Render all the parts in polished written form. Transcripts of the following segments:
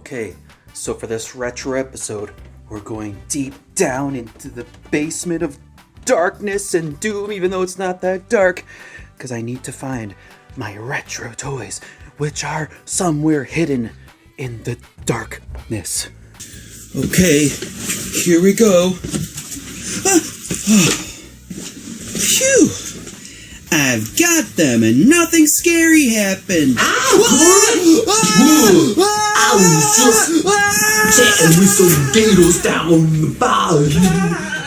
Okay, so for this retro episode, we're going deep down into the basement of darkness and doom, even though it's not that dark, because I need to find my retro toys, which are somewhere hidden in the darkness. Okay, here we go. Phew! I've got them and nothing scary happened. I was just chatting with some gators down the bayou,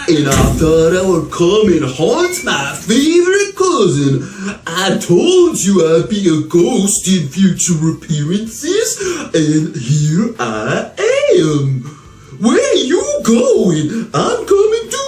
and I thought I would come and haunt my favorite cousin. I told you I'd be a ghost in future appearances, and here I am. Where you going? I'm coming too.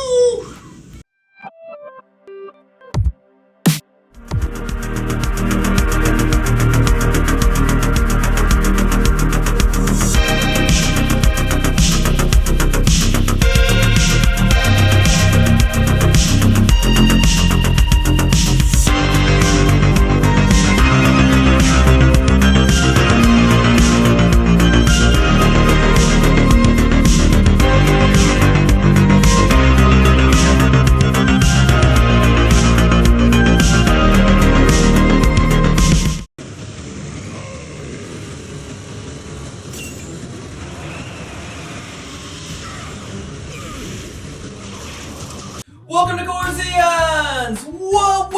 Welcome to Corzeons! Whoa!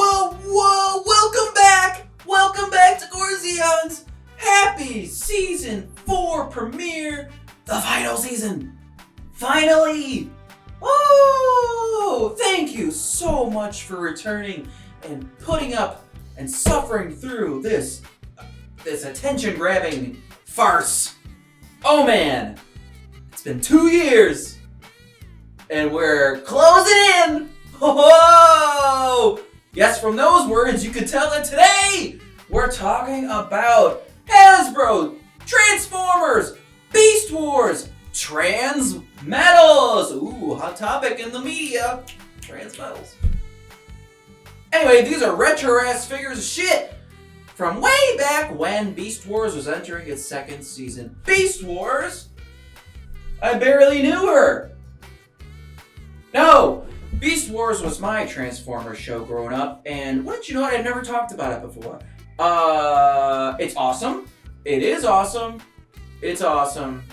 Welcome back to Corzeons! Happy Season 4 premiere! The final season! Finally! Oh! Thank you so much for returning and putting up and suffering through this attention-grabbing farce. Oh man! It's been 2 years! And we're closing in! Whoa! Yes, from those words, you can tell that today we're talking about Hasbro, Transformers, Beast Wars, Transmetals. Ooh, hot topic in the media. Transmetals. Anyway, these are retro-ass figures of shit from way back when Beast Wars was entering its second season. Beast Wars? I barely knew her. No! Beast Wars was my Transformers show growing up, and wouldn't you know it, I'd never talked about it before. It's awesome. It is awesome. It's awesome.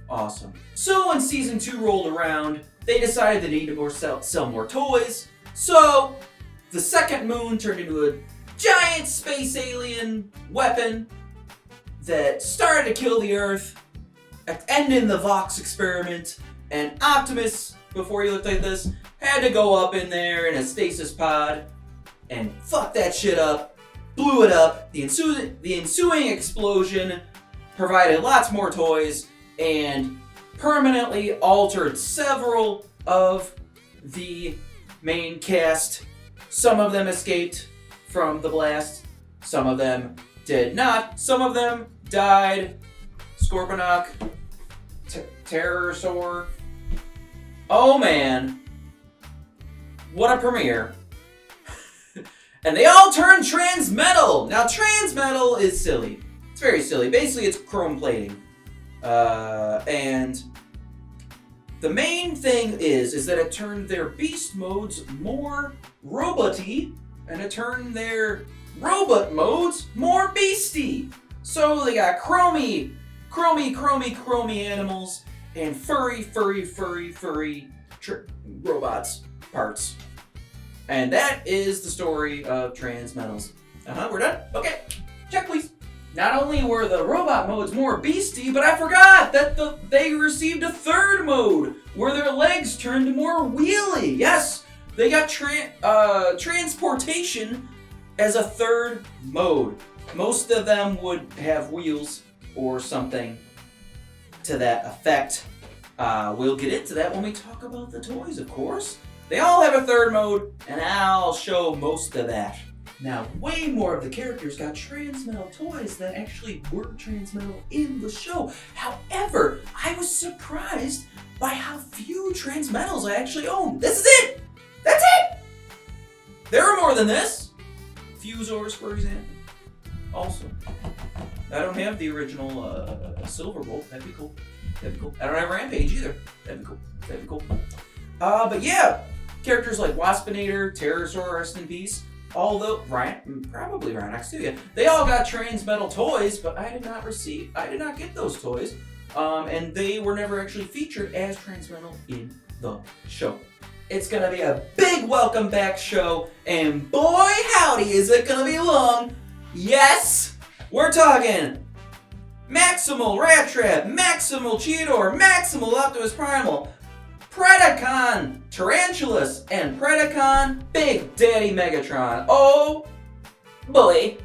Awesome. So when Season 2 rolled around, they decided they needed to sell more toys, so the second moon turned into a giant space alien weapon that started to kill the Earth, ending the Vox experiment, and Optimus, before he looked like this, had to go up in there in a stasis pod and fuck that shit up, blew it up. The ensuing explosion provided lots more toys and permanently altered several of the main cast. Some of them escaped from the blast, some of them did not, some of them died. Scorponok, Terrorsaur. Oh man, what a premiere. And they all turned transmetal. Now transmetal is silly. It's very silly. Basically it's chrome plating. And the main thing is that it turned their beast modes more robot-y, and it turned their robot modes more beasty. So they got chromy animals, and furry robots parts. And that is the story of Transmetals. We're done? Okay, check please. Not only were the robot modes more beasty, but I forgot that they received a third mode, where their legs turned more wheelie. Yes, they got transportation as a third mode. Most of them would have wheels or something to that effect. We'll get into that when we talk about the toys, of course. They all have a third mode, and I'll show most of that. Now, way more of the characters got transmetal toys that actually were transmetal in the show. However, I was surprised by how few transmetals I actually own. This is it! That's it! There are more than this. Fusors, for example. Also. I don't have the original Silverbolt. That'd be cool. That'd be cool. I don't have Rampage either. That'd be cool. That'd be cool. But yeah, characters like Waspinator, Pterosaur, rest in peace. Although probably Rhinox too. Yeah, they all got Transmetal toys, but I did not get those toys, and they were never actually featured as Transmetal in the show. It's gonna be a big welcome back show, and boy howdy is it gonna be long. Yes, we're talking Maximal Rattrap, Maximal Cheetor, Maximal Optimus Primal, Predacon Tarantulas, and Predacon Big Daddy Megatron. Oh boy.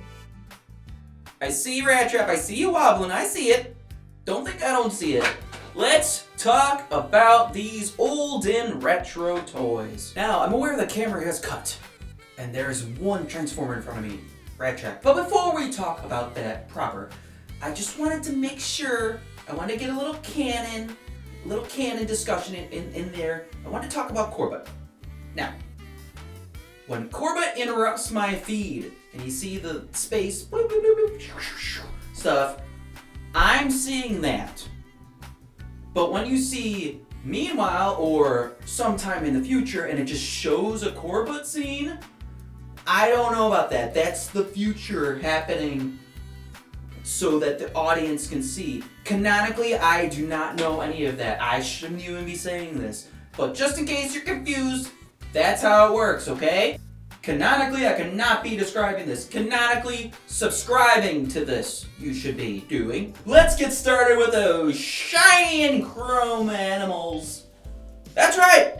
I see Rattrap, I see you wobbling, I see it. Don't think I don't see it. Let's talk about these old and retro toys. Now, I'm aware the camera has cut, and there's one Transformer in front of me, Rattrap. But before we talk about that proper, I just wanted to make sure, I wanted to get a little canon discussion in there. I want to talk about Corbett. Now, when Corbett interrupts my feed and you see the space bloop, bloop, bloop, bloop, stuff, I'm seeing that. But when you see meanwhile or sometime in the future and it just shows a Corbett scene, I don't know about that. That's the future happening so that the audience can see. Canonically, I do not know any of that. I shouldn't even be saying this. But just in case you're confused, that's how it works, okay? Canonically, I cannot be describing this. Canonically, subscribing to this, you should be doing. Let's get started with those shiny and chrome animals. That's right!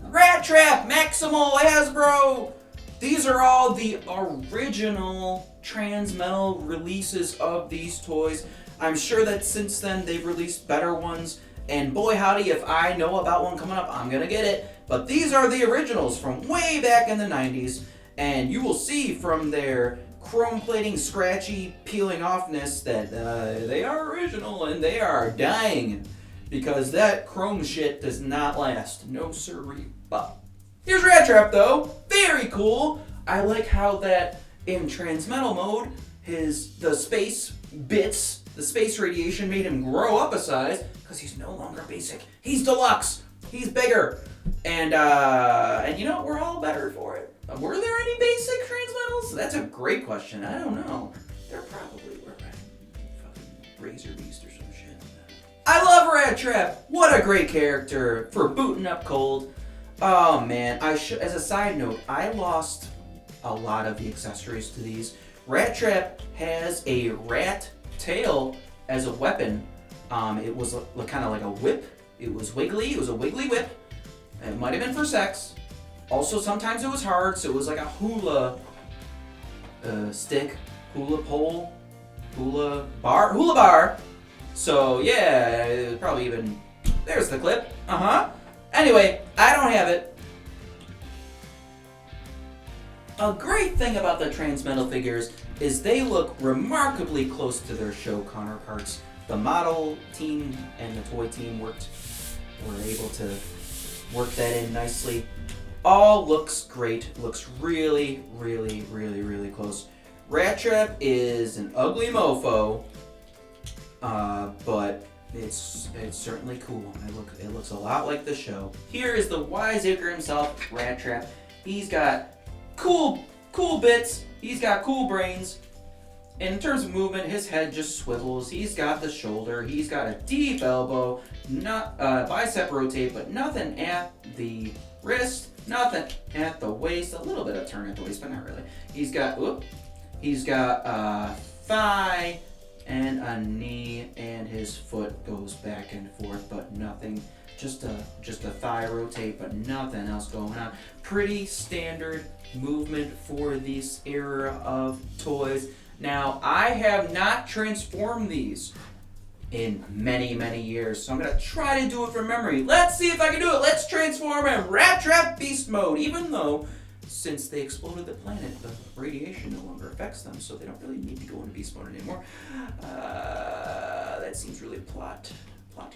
Rattrap, Maximal, Hasbro! These are all the original Transmetal releases of these toys. I'm sure that since then they've released better ones, and boy howdy, if I know about one coming up, I'm gonna get it. But these are the originals from way back in the 90s, and you will see from their chrome plating, scratchy, peeling offness that they are original and they are dying, because that chrome shit does not last. No siree. But here's Rattrap though, very cool. I like how that in Transmetal mode, the space bits, the space radiation made him grow up a size, because he's no longer basic. He's deluxe. He's bigger. And you know, we're all better for it. Were there any basic Transmetals? That's a great question. I don't know. There probably were. Fucking Razor Beast or some shit. I love Rattrap. What a great character for booting up cold. Oh man, as a side note, I lost a lot of the accessories to these. Rattrap has a rat tail as a weapon. It was kind of like a whip. It was wiggly. It was a wiggly whip. It might have been for sex. Also, sometimes it was hard, so it was like a hula stick, hula pole, hula bar. So yeah, it was probably even. There's the clip. Anyway, I don't have it. A great thing about the Transmetal figures is they look remarkably close to their show counterparts. The model team and the toy team were able to work that in nicely. All looks great. Looks really, really, really, really close. Rattrap is an ugly mofo, but it's certainly cool. It looks a lot like the show. Here is the wiseacre himself, Rattrap. He's got cool bits. He's got cool brains. And in terms of movement, his head just swivels. He's got the shoulder. He's got a deep elbow. Not bicep rotate, but nothing at the wrist. Nothing at the waist. A little bit of turn at the waist, but not really. He's got a thigh and a knee, and his foot goes back and forth, but nothing. Just a thigh rotate, but nothing else going on. Pretty standard movement for this era of toys. Now, I have not transformed these in many, many years, so I'm going to try to do it from memory. Let's see if I can do it. Let's transform in Rattrap Beast Mode, even though, since they exploded the planet, the radiation no longer affects them, so they don't really need to go into Beast Mode anymore. That seems really plot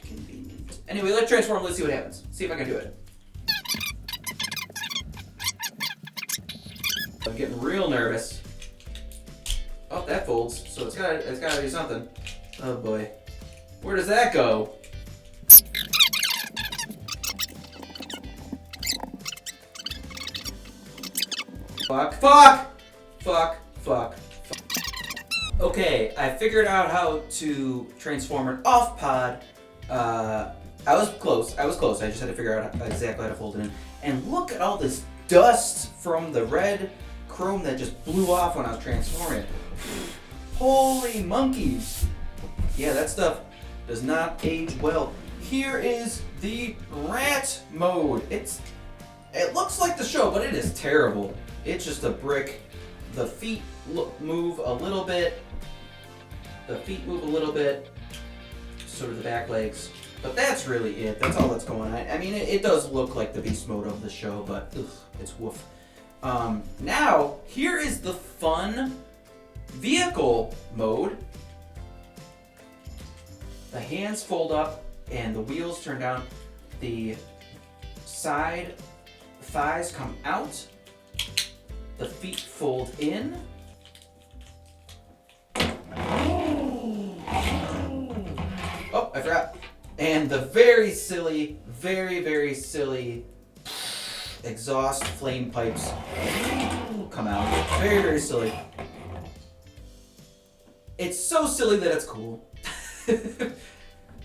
convenient. Anyway, let's transform. Let's see what happens. See if I can do it. I'm getting real nervous. Oh, that folds, so it's gotta do something. Oh boy. Where does that go? Fuck. Okay, I figured out how to transform an off pod. I was close. I just had to figure out exactly how to fold it in. And look at all this dust from the red chrome that just blew off when I was transforming it. Holy monkeys. Yeah, that stuff does not age well. Here is the rat mode. It looks like the show, but it is terrible. It's just a brick. The feet move a little bit. So do the back legs. But that's really it. That's all that's going on. I mean, it does look like the beast mode of the show, but ugh, it's woof. Now, here is the fun vehicle mode. The hands fold up and the wheels turn down. The side thighs come out. The feet fold in. Oh, I forgot. And the very silly exhaust flame pipes come out. Very silly. It's so silly that it's cool.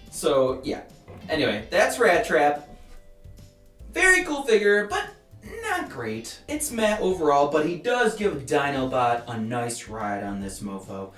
So, yeah. Anyway, that's Rattrap. Very cool figure, but not great. It's meh overall, but he does give Dinobot a nice ride on this mofo.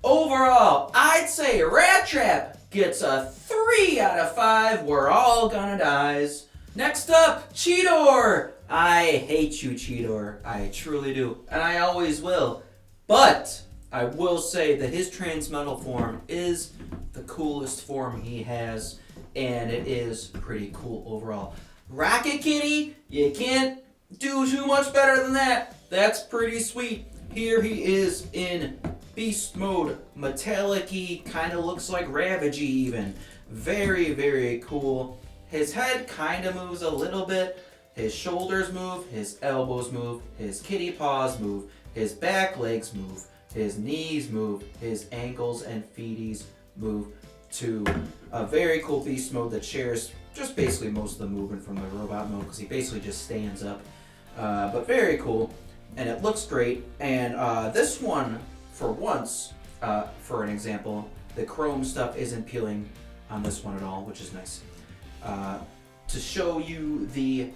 Overall, I'd say Rattrap gets a 3 out of 5. We're all gonna dies. Next up, Cheetor. I hate you, Cheetor. I truly do, and I always will. But I will say that his transmetal form is the coolest form he has, and it is pretty cool overall. Rocket Kitty, you can't do too much better than that. That's pretty sweet. Here he is in beast mode, metallic-y, kind of looks like Ravagey even. Very cool. His head kind of moves a little bit. His shoulders move, his elbows move, his kitty paws move, his back legs move, his knees move, his ankles and feeties move to a very cool beast mode that shares just basically most of the movement from the robot mode because he basically just stands up. But very cool, and it looks great. And this one, for once, for an example, the chrome stuff isn't peeling on this one at all, which is nice. To show you the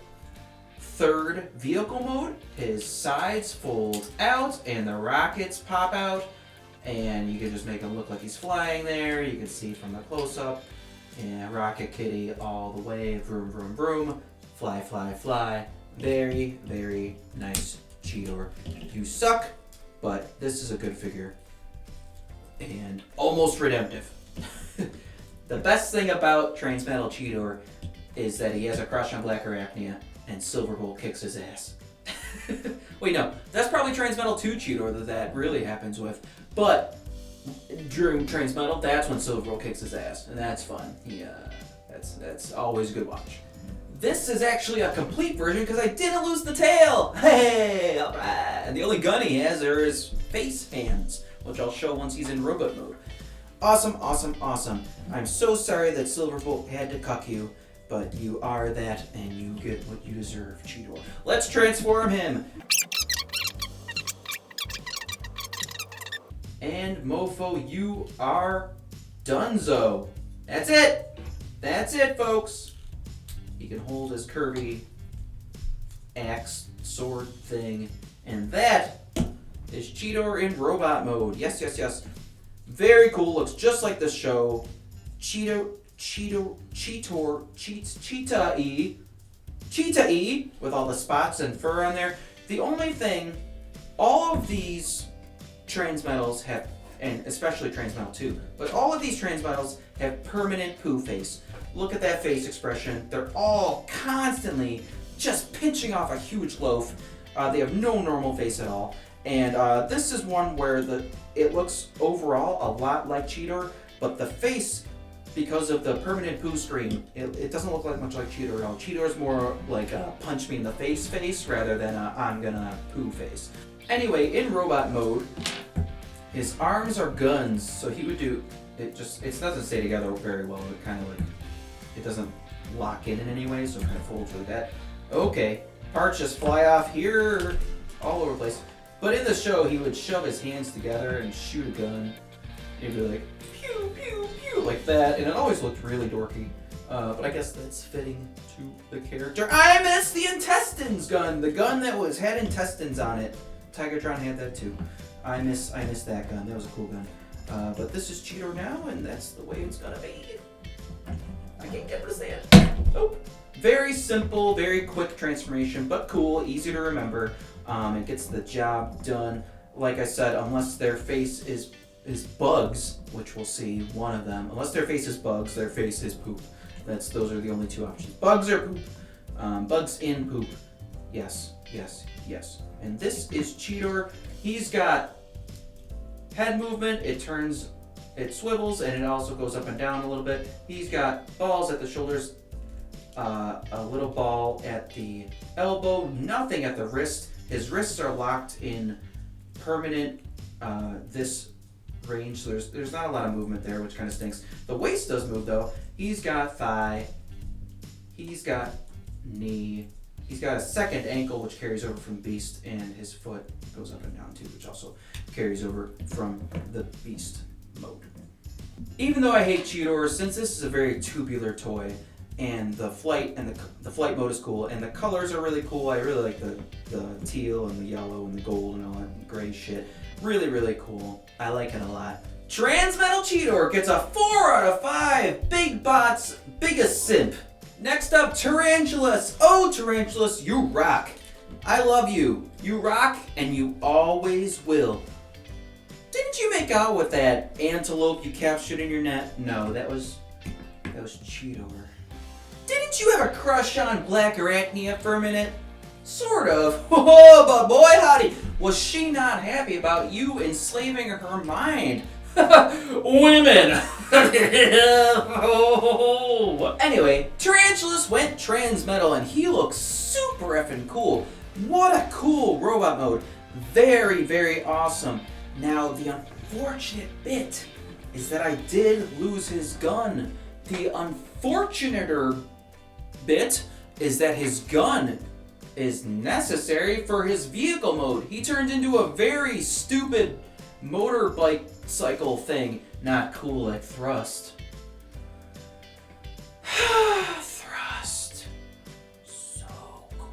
third vehicle mode, his sides fold out and the rockets pop out, and you can just make him look like he's flying there. You can see from the close-up, and Rocket Kitty all the way, vroom vroom vroom, fly. Very nice Cheetor. You suck, but this is a good figure and almost redemptive. The best thing about Transmetal Cheetor is that he has a crush on Black Arachnia, and Silverbolt kicks his ass. Wait, no, that's probably Transmetal 2 Cheetor that really happens with, but during Transmetal, that's when Silverbolt kicks his ass, and that's fun. That's always a good watch. This is actually a complete version because I didn't lose the tail! Hey, alright! And the only gun he has are his face hands, which I'll show once he's in robot mode. Awesome. I'm so sorry that Silverbolt had to cuck you, but you are that, and you get what you deserve, Cheetor. Let's transform him! And mofo, you are donezo. That's it, folks. He can hold his curvy axe sword thing, and that is Cheetor in robot mode. Yes. Very cool. Looks just like the show. Cheetah-y with all the spots and fur on there. The only thing, all of these Transmetals have, and especially Transmetal 2, but all of these Transmetals have permanent poo face. Look at that face expression. They're all constantly just pinching off a huge loaf. They have no normal face at all. And this is one where it looks overall a lot like Cheetor, but the face, because of the permanent poo screen, it doesn't look like much like Cheetor at all. Cheetor's more like a punch me in the face rather than a I'm gonna poo face. Anyway, in robot mode, His arms are guns, so he would do it. It doesn't stay together very well. It kind of like it doesn't lock in any way, so it kind of folds like that. Okay, parts just fly off here, all over the place. But in the show, he would shove his hands together and shoot a gun. He'd be like pew pew pew like that, and it always looked really dorky. But I guess that's fitting to the character. I miss the intestines gun, the gun that had intestines on it. Tigertron had that too. I miss that gun. That was a cool gun. But this is Cheetor now, and that's the way it's gonna be. I can't get rid of that. Nope. Very simple, very quick transformation, but cool, easy to remember. It gets the job done. Like I said, unless their face is bugs, which we'll see one of them. Unless their face is bugs, their face is poop. Those are the only two options. Bugs or poop. Bugs in poop. Yes, yes, yes. And this is Cheetor. He's got head movement. It swivels, and it also goes up and down a little bit. He's got balls at the shoulders, a little ball at the elbow, nothing at the wrist. His wrists are locked in permanent this range, so there's not a lot of movement there, which kind of stinks. The waist does move though. He's got thigh, he's got knee, he's got a second ankle which carries over from Beast, and his foot goes up and down too, which also carries over from the Beast mode. Even though I hate Cheetor, since this is a very tubular toy, and the flight mode is cool, and the colors are really cool. I really like the teal and the yellow and the gold and all that gray shit. Really, really cool. I like it a lot. Transmetal Cheetor gets a 4 out of 5. Big Bot's biggest simp. Next up, Tarantulas. Oh, Tarantulas, you rock. I love you. You rock, and you always will. Didn't you make out with that antelope you captured in your net? No, that was Cheetor. Didn't you have a crush on Black Arachnia for a minute? Sort of. Oh, but boy howdy, was she not happy about you enslaving her mind. Women! Anyway, Tarantulas went transmetal, and he looks super effing cool. What a cool robot mode. Very, very awesome. Now, the unfortunate bit is that I did lose his gun. The unfortunater bit is that his gun is necessary for his vehicle mode. He turned into a very stupid motorbike cycle thing. Not cool like Thrust. Thrust. So cool.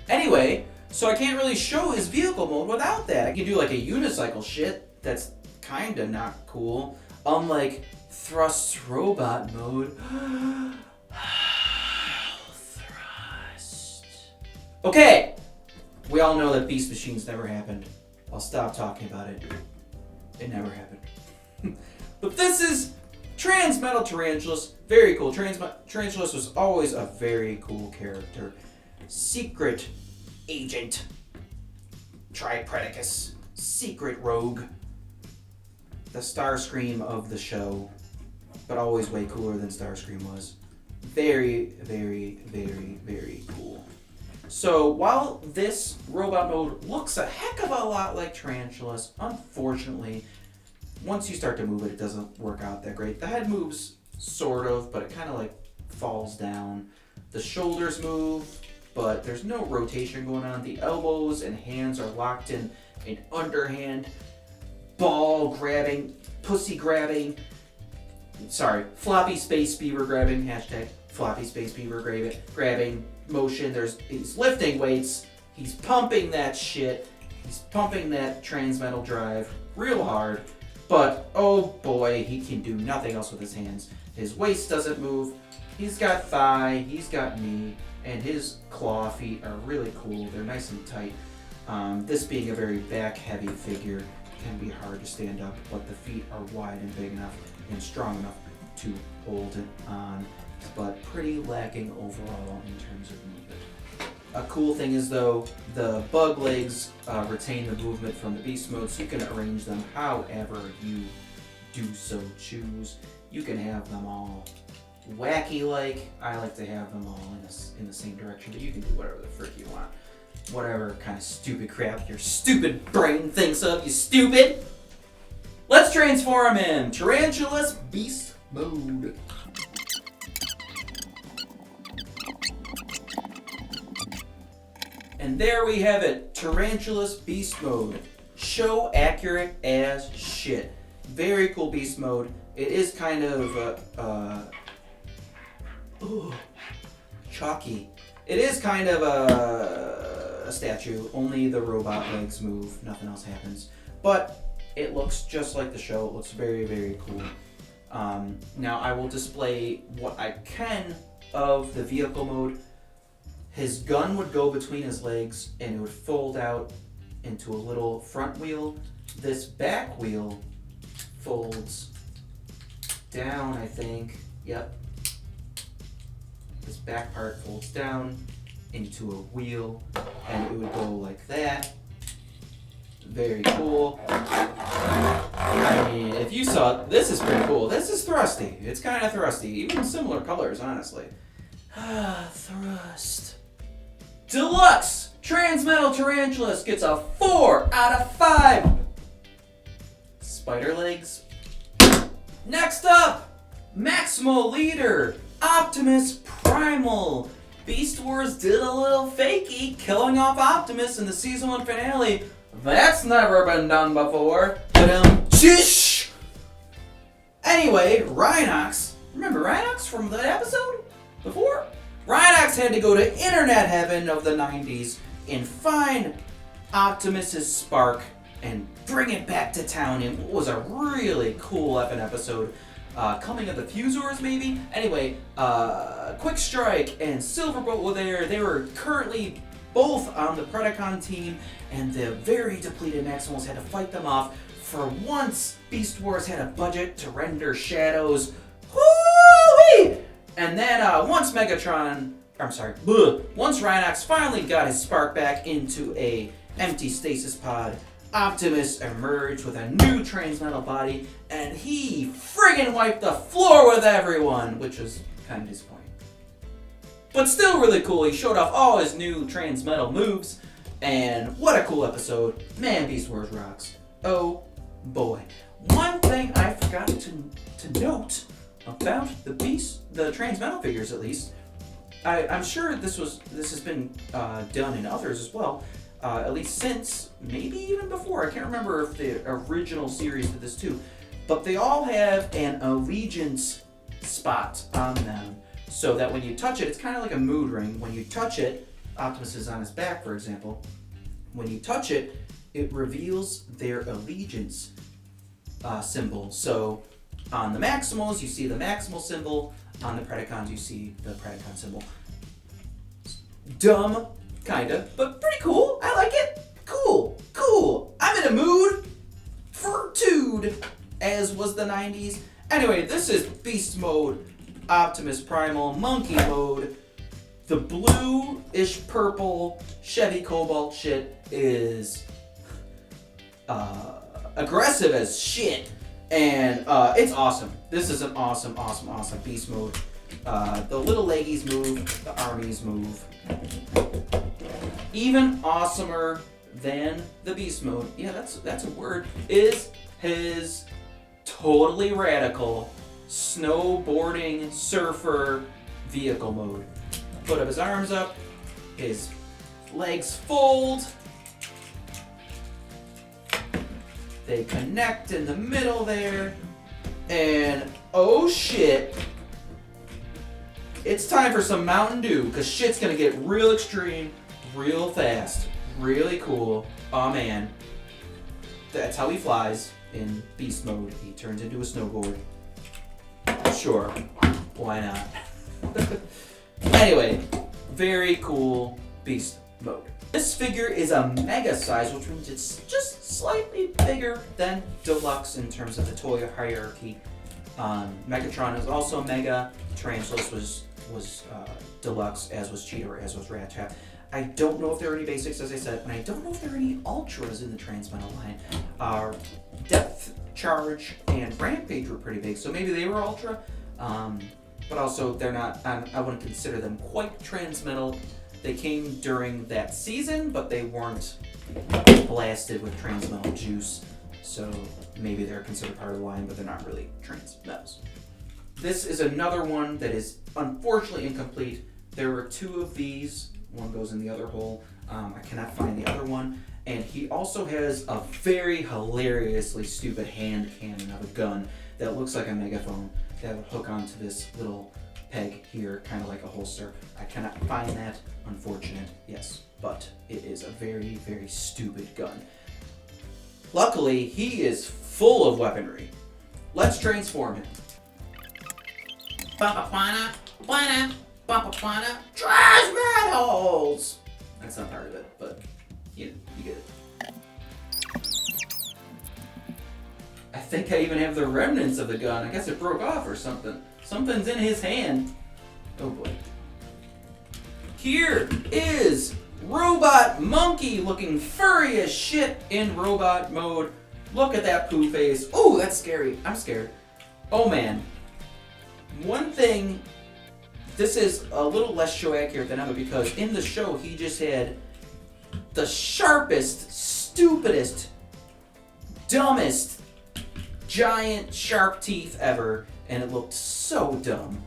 Anyway, so I can't really show his vehicle mode without that. I can do like a unicycle shit. That's kinda not cool. Unlike Thrust's robot mode. Thrust. Okay, we all know that Beast Machines never happened. I'll stop talking about it. It never happened. But this is Transmetal Tarantulas. Very cool. Tarantulas was always a very cool character. Secret agent. Tripredicus. Secret rogue. The Starscream of the show. But always way cooler than Starscream was. Very, very, very, very cool. So while this robot mode looks a heck of a lot like Tarantulas, unfortunately, once you start to move it, it doesn't work out that great. The head moves sort of, but it kind of like falls down. The shoulders move, but there's no rotation going on. The elbows and hands are locked in an underhand, ball grabbing, pussy grabbing, floppy space beaver grabbing, hashtag floppy space beaver grabbing motion. He's lifting weights, he's pumping that shit, he's pumping that transmetal drive real hard, but oh boy, he can do nothing else with his hands. His waist doesn't move, he's got thigh, he's got knee, and his claw feet are really cool. They're nice and tight. This being a very back heavy figure can be hard to stand up, but the feet are wide and big enough and strong enough to hold it on, but pretty lacking overall in terms of movement. A cool thing is though, the bug legs retain the movement from the beast mode, so you can arrange them however you do so choose. You can have them all wacky like. I like to have them all in the same direction, but you can do whatever the frick you want. Whatever kind of stupid crap your stupid brain thinks of, you stupid! Let's transform him. Tarantulas Beast Mode. And there we have it. Tarantulas Beast Mode. Show accurate as shit. Very cool Beast Mode. It is kind of chalky. It is kind of a statue. Only the robot legs move. Nothing else happens. But it looks just like the show. It looks very, very cool. Now I will display what I can of the vehicle mode. His gun would go between his legs and it would fold out into a little front wheel. This back wheel folds down, I think. Yep. This back part folds down into a wheel and it would go like that. Very cool. I mean, if you saw, this is pretty cool. This is thrusty. It's kind of thrusty. Even similar colors, honestly. Thrust. Deluxe Transmetal Tarantulas gets a 4 out of 5. Spider legs. Next up, Maximal Leader Optimus Primal. Beast Wars did a little fakey, killing off Optimus in the season 1 finale. That's never been done before. Shish! Anyway, Rhinox. Remember Rhinox from the episode before? Rhinox had to go to internet heaven of the 90s and find Optimus's spark and bring it back to town in what was a really cool effing episode. Coming of the Fusors, maybe? Anyway, Quick Strike and Silverbolt were there. They were currently both on the Predacon team, and the very depleted Maximals had to fight them off. For once, Beast Wars had a budget to render shadows. Woo-wee! And then once Rhinox finally got his spark back into a empty stasis pod, Optimus emerged with a new Transmetal body, and he friggin' wiped the floor with everyone, which was kind of disappointing. But still really cool. He showed off all his new Transmetal moves, and what a cool episode. Man, Beast Wars rocks. Oh boy. One thing I forgot to note about the Transmetal figures, at least, I'm sure this has been done in others as well, at least since, maybe even before. I can't remember if the original series did this too, but they all have an allegiance spot on them, so that when you touch it, it's kind of like a mood ring. When you touch it, Optimus is on his back, for example. When you touch it, it reveals their allegiance symbol. So on the Maximals, you see the Maximal symbol. On the Predacons, you see the Predacon symbol. Dumb, kinda, but pretty cool. I like it. Cool. I'm in a mood for Tude, as was the 90s. Anyway, this is Beast Mode, Optimus Primal, Monkey Mode. The blue-ish purple Chevy Cobalt shit is aggressive as shit. And it's awesome. This is an awesome Beast Mode. The little leggies move, the armies move. Even awesomer than the Beast Mode, yeah, that's a word, is his totally radical snowboarding surfer vehicle mode. Put up his arms up, his legs fold, they connect in the middle there, and oh shit, it's time for some Mountain Dew, because shit's gonna get real extreme, real fast, really cool. Oh man, that's how he flies in Beast Mode. He turns into a snowboard. Sure, why not? Anyway, very cool Beast Mode. This figure is a mega size, which means it's just slightly bigger than Deluxe in terms of the toy hierarchy. Megatron is also mega. Tarantulas was Deluxe, as was Cheetor, as was Rattrap. I don't know if there are any basics, as I said, and I don't know if there are any ultras in the Transmetal line. Depth Charge and Rampage were pretty big, so maybe they were ultra. But also, they're not, I wouldn't consider them quite Transmetal. They came during that season, but they weren't blasted with Transmetal juice. so maybe they're considered part of the line, but they're not really Transmetals. This is another one that is unfortunately incomplete. There were 2 of these. One goes in the other hole. I cannot find the other one. And he also has a very hilariously stupid hand cannon of a gun that looks like a megaphone that would hook onto this little peg here, kind of like a holster. I cannot find that, unfortunate, yes, but it is a very, very stupid gun. Luckily, he is full of weaponry. Let's transform him. Transmetals! That's not part of it, but you get it. I think I even have the remnants of the gun. I guess it broke off or something. Something's in his hand. Oh boy. Here is Robot Monkey looking furry as shit in robot mode. Look at that poo face. Oh, that's scary. I'm scared. Oh man. One thing, this is a little less show accurate than ever because in the show he just had the sharpest, stupidest, dumbest, giant sharp teeth ever, and it looked so dumb.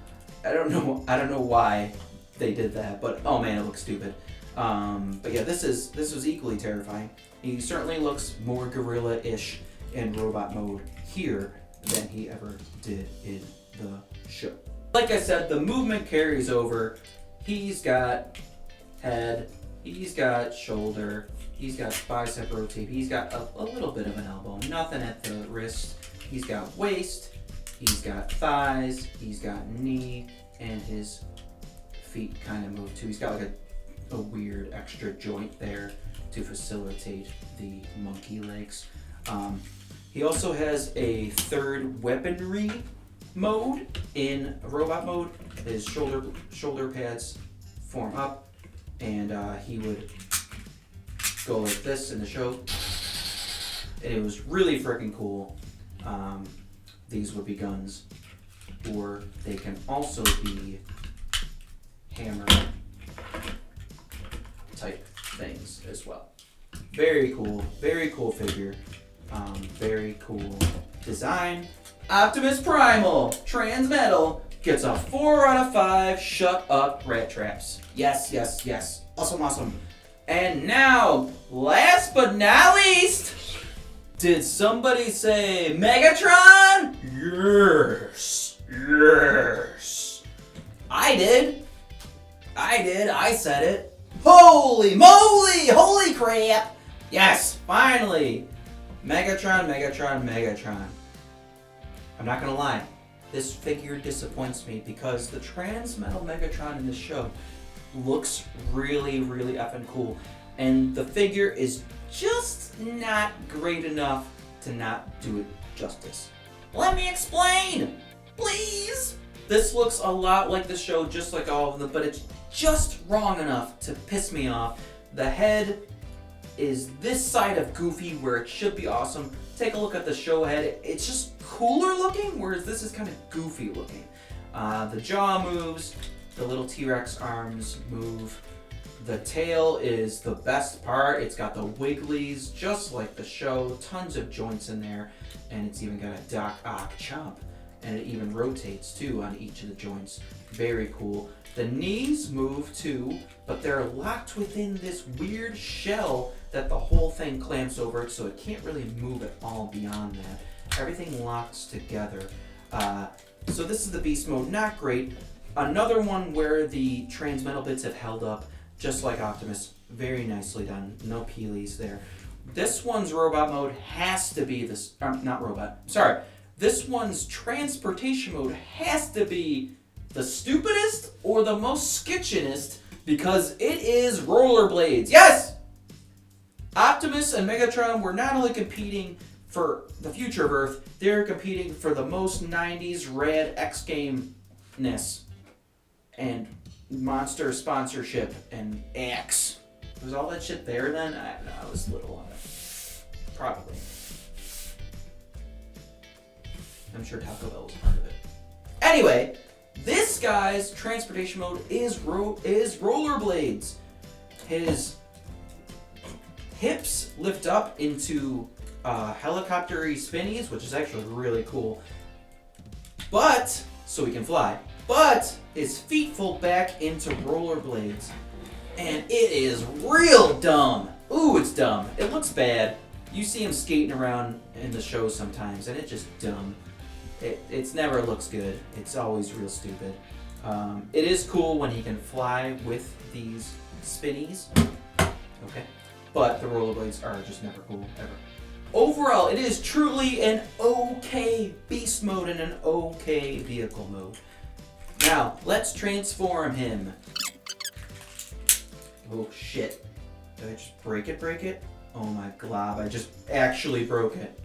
I don't know why they did that, but oh man, it looks stupid. But yeah, this was equally terrifying. He certainly looks more gorilla-ish in robot mode here than he ever did in the show. Like I said, the movement carries over. He's got head, he's got shoulder, he's got bicep rotate, he's got a little bit of an elbow, nothing at the wrist. He's got waist, he's got thighs, he's got knee, and his feet kind of move too. He's got like a weird extra joint there to facilitate the monkey legs. He also has a third weaponry mode in robot mode. His shoulder pads form up, and he would go like this in the show, and it was really freaking cool. These would be guns, or they can also be hammer type things as well. Very cool figure. Very cool design. Optimus Primal, Transmetal, gets a 4 out of 5 shut up Rattraps. Yes. Awesome. And now, last but not least, did somebody say Megatron? Yes. I did. I said it. Holy moly! Holy crap! Yes, finally! Megatron. I'm not gonna lie, this figure disappoints me because the Transmetal Megatron in this show looks really effing cool, and the figure is just not great enough to not do it justice. Let me explain, please. This looks a lot like the show, just like all of them, but it's just wrong enough to piss me off. The head is this side of goofy where it should be awesome. Take a look at the show head. It's just cooler looking, whereas this is kind of goofy looking. The jaw moves, the little T-Rex arms move. The tail is the best part. It's got the wigglies, just like the show. Tons of joints in there, and it's even got a Doc Ock chomp, and it even rotates too on each of the joints. Very cool. The knees move too, but they're locked within this weird shell that the whole thing clamps over, so it can't really move at all beyond that. Everything locks together. So this is the beast mode. Not great. Another one where the transmetal bits have held up, just like Optimus. Very nicely done. No peelies there. This one's robot mode has to be this. Not robot. Sorry. This one's transportation mode has to be the stupidest or the most skitchinest because it is rollerblades. Yes! Optimus and Megatron were not only competing for the future of Earth, they're competing for the most 90s rad X Game-ness and monster sponsorship and X. Was all that shit there then? I was little on it. Probably. I'm sure Taco Bell was part of it. Anyway, this guy's transportation mode is rollerblades. His hips lift up into helicopter-y spinnies, which is actually really cool. But, so he can fly. But his feet fold back into rollerblades. And it is real dumb. Ooh, it's dumb. It looks bad. You see him skating around in the show sometimes, and it's just dumb. It's never looks good. It's always real stupid. It is cool when he can fly with these spinnies. Okay. But the rollerblades are just never cool, ever. Overall, it is truly an okay beast mode and an okay vehicle mode. Now, let's transform him. Oh shit. Did I just break it? Oh my glob, I just actually broke it.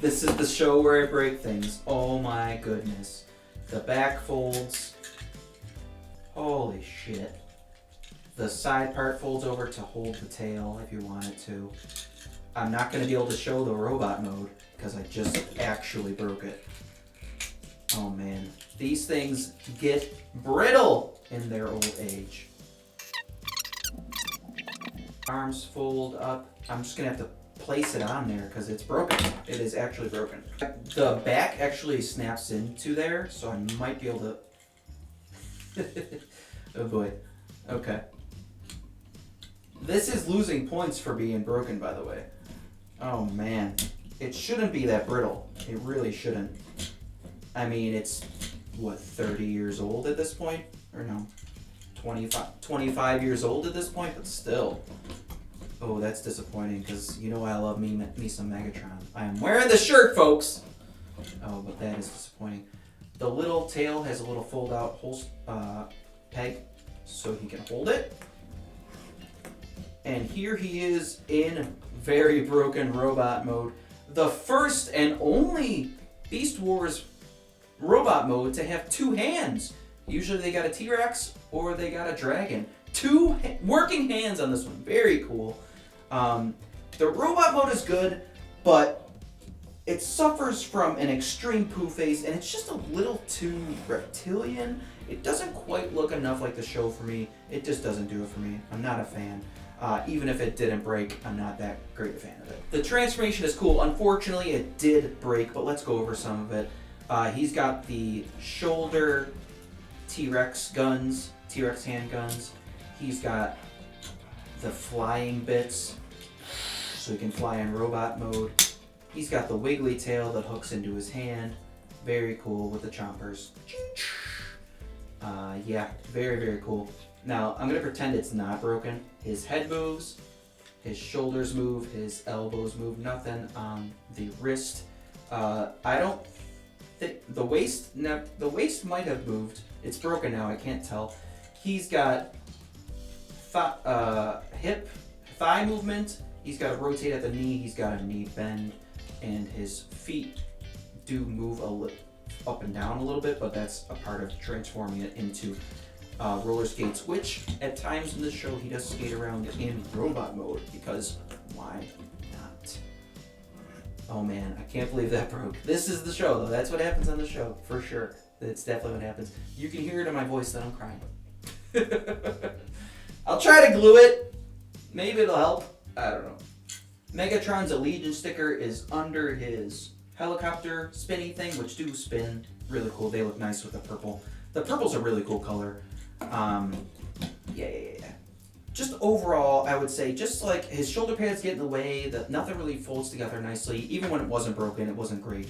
This is the show where I break things. Oh my goodness. The back folds. Holy shit. The side part folds over to hold the tail if you want it to. I'm not going to be able to show the robot mode because I just actually broke it. Oh man. These things get brittle in their old age. Arms fold up. I'm just going to have to place it on there because it's broken. It is actually broken. The back actually snaps into there, so I might be able to... Oh boy. Okay. This is losing points for being broken, by the way. Oh man. It shouldn't be that brittle. It really shouldn't. I mean, it's, what, 30 years old at this point? Or no, 25 years old at this point, but still. Oh, that's disappointing, because you know I love me some Megatron. I am wearing the shirt, folks! Oh, but that is disappointing. The little tail has a little fold-out peg, so he can hold it. And here he is in very broken robot mode. The first and only Beast Wars robot mode to have two hands. Usually they got a T-Rex or they got a dragon. Two working hands on this one. Very cool. The robot mode is good, but it suffers from an extreme poo face, and it's just a little too reptilian. It doesn't quite look enough like the show for me. It just doesn't do it for me. I'm not a fan. Even if it didn't break, I'm not that great a fan of it. The transformation is cool. Unfortunately, it did break, but let's go over some of it. He's got the shoulder T-Rex guns, T-Rex handguns. He's got the flying bits, so he can fly in robot mode. He's got the wiggly tail that hooks into his hand. Very cool with the chompers. Yeah, very, very cool. Now, I'm going to pretend it's not broken. His head moves, his shoulders move, his elbows move, nothing on the wrist. I don't think the waist might have moved. It's broken now, I can't tell. He's got thigh movement. He's got to rotate at the knee. He's got a knee bend, and his feet do move up and down a little bit, but that's a part of transforming it into roller skates, which at times in the show he does skate around in robot mode, because why not? Oh man, I can't believe that broke. This is the show though. That's what happens on the show, for sure. That's definitely what happens. You can hear it in my voice that I'm crying. I'll try to glue it. Maybe it'll help. I don't know. Megatron's Allegiance sticker is under his helicopter spinny thing, which do spin. Really cool. They look nice with the purple. The purple's a really cool color. Yeah. Just overall, I would say, just like his shoulder pads get in the way, that nothing really folds together nicely. Even when it wasn't broken, it wasn't great.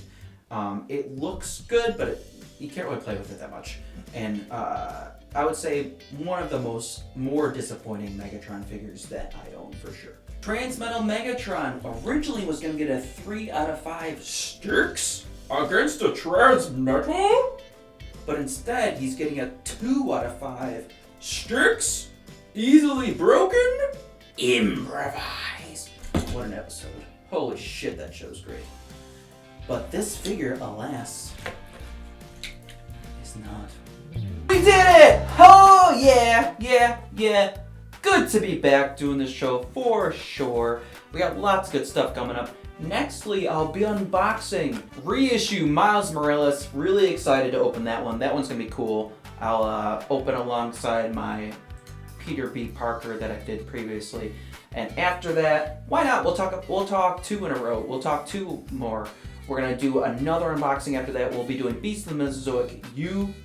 It looks good, but you can't really play with it that much. And I would say one of the more disappointing Megatron figures that I own for sure. Transmetal Megatron originally was going to get a 3 out of 5 sticks against a Transmetal, but instead he's getting a 2 out of 5 sticks, easily broken, improvise. What an episode. Holy shit, that show's great. But this figure, alas, is not. We did it! Oh yeah. Good to be back doing this show for sure. We got lots of good stuff coming up. Nextly, I'll be unboxing reissue Miles Morales. Really excited to open that one. That one's gonna be cool. I'll open alongside my Peter B. Parker that I did previously. And after that, why not? We'll talk 2 in a row. We'll talk 2 more. We're gonna do another unboxing after that. We'll be doing Beast of the Mesozoic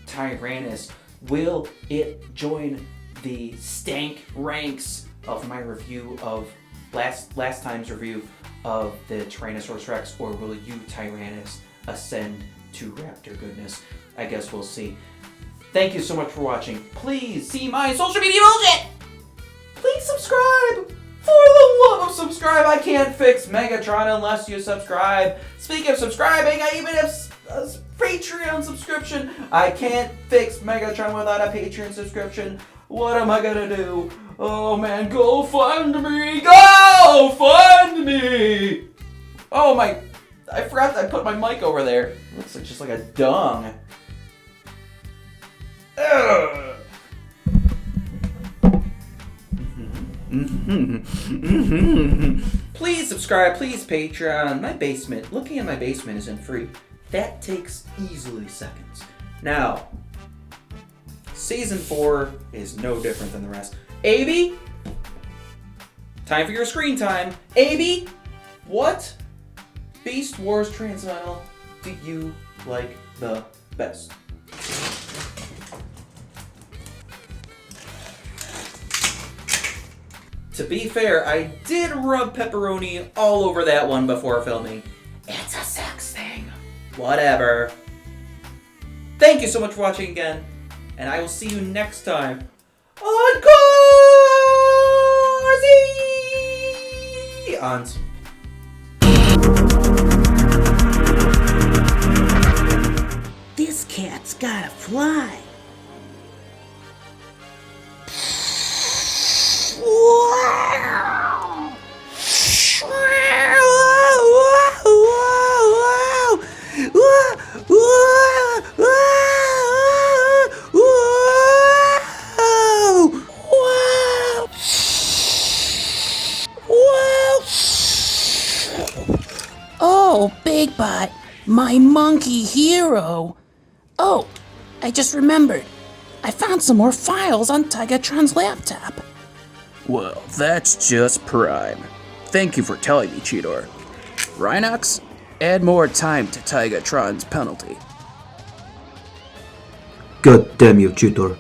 Tyrannus. Will it join the stank ranks of my review of last time's review of the Tyrannosaurus Rex, or will Tyrannus ascend to raptor goodness? I guess we'll see. Thank you so much for watching. Please see my social media bullshit! Please subscribe! For the love of subscribe! I can't fix Megatron unless you subscribe. Speaking of subscribing, I even have a Patreon subscription. I can't fix Megatron without a Patreon subscription. What am I gonna do? Oh man, go fund me! Go fund me! Oh my, I forgot I put my mic over there. It looks like just like a dung. Ugh. Please subscribe, please Patreon. My basement, looking at my basement isn't free. That takes easily seconds. Now, Season 4 is no different than the rest. AB, time for your screen time. AB, what Beast Wars Transmetal do you like the best? To be fair, I did rub pepperoni all over that one before filming. It's a sex thing. Whatever. Thank you so much for watching again, and I will see you next time on Corzeons. This cat's gotta fly. Oh, Big Bot, my monkey hero. Oh, I just remembered. I found some more files on Megatron's laptop. Well, that's just prime. Thank you for telling me, Cheetor. Rhinox, add more time to Megatron's penalty. God damn you, Cheetor.